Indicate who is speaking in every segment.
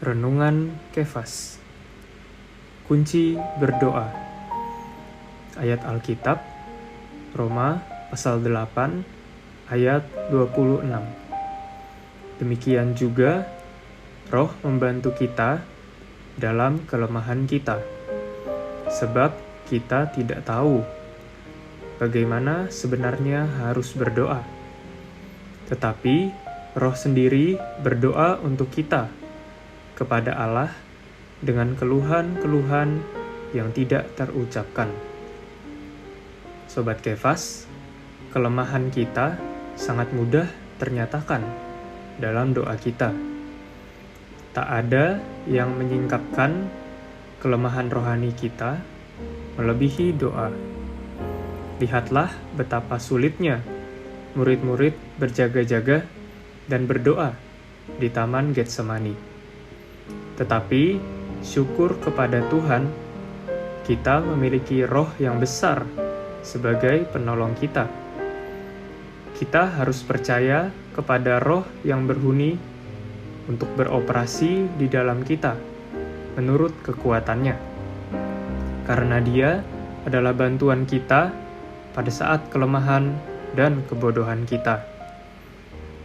Speaker 1: Renungan Kefas. Kunci berdoa. Ayat Alkitab Roma pasal 8 ayat 26. Demikian juga Roh membantu kita dalam kelemahan kita, sebab kita tidak tahu bagaimana sebenarnya harus berdoa. Tetapi Roh sendiri berdoa untuk kita kepada Allah dengan keluhan-keluhan yang tidak terucapkan. Sobat Kefas, kelemahan kita sangat mudah ternyatakan dalam doa kita. Tak ada yang menyingkapkan kelemahan rohani kita melebihi doa. Lihatlah betapa sulitnya murid-murid berjaga-jaga dan berdoa di Taman Getsemani. Tetapi syukur kepada Tuhan, kita memiliki Roh yang besar sebagai penolong kita. Kita harus percaya kepada Roh yang berhuni untuk beroperasi di dalam kita menurut kekuatannya, karena Dia adalah bantuan kita pada saat kelemahan dan kebodohan kita.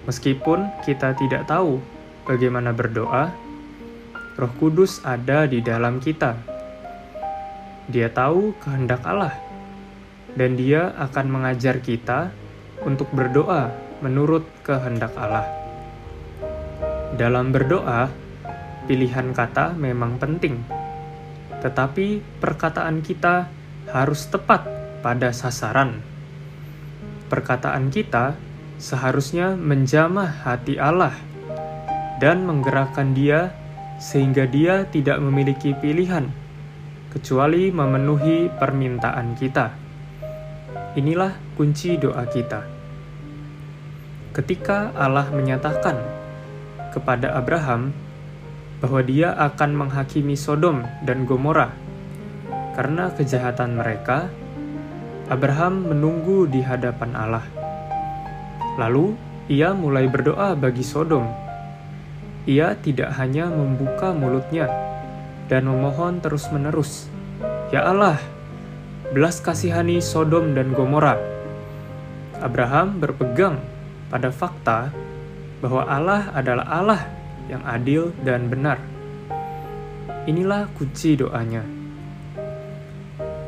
Speaker 1: Meskipun kita tidak tahu bagaimana berdoa, Roh Kudus ada di dalam kita. Dia tahu kehendak Allah, dan Dia akan mengajar kita untuk berdoa menurut kehendak Allah. Dalam berdoa, pilihan kata memang penting, tetapi perkataan kita harus tepat pada sasaran. Perkataan kita seharusnya menjamah hati Allah dan menggerakkan Dia sehingga Dia tidak memiliki pilihan kecuali memenuhi permintaan kita. Inilah kunci doa kita. Ketika Allah menyatakan kepada Abraham bahwa Dia akan menghakimi Sodom dan Gomora karena kejahatan mereka, Abraham menunggu di hadapan Allah. Lalu ia mulai berdoa bagi Sodom. Ia tidak hanya membuka mulutnya dan memohon terus-menerus, "Ya Allah, belas kasihani Sodom dan Gomora." Abraham berpegang pada fakta bahwa Allah adalah Allah yang adil dan benar. Inilah kunci doanya.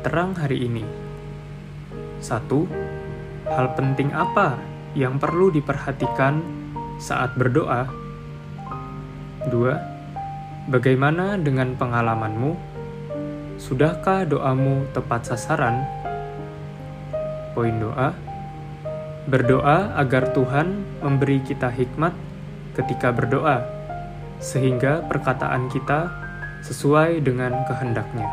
Speaker 1: Terang hari ini. 1. Hal penting apa yang perlu diperhatikan saat berdoa? 2. Bagaimana dengan pengalamanmu? Sudahkah doamu tepat sasaran? Poin doa: berdoa agar Tuhan memberi kita hikmat ketika berdoa, sehingga perkataan kita sesuai dengan kehendak-Nya.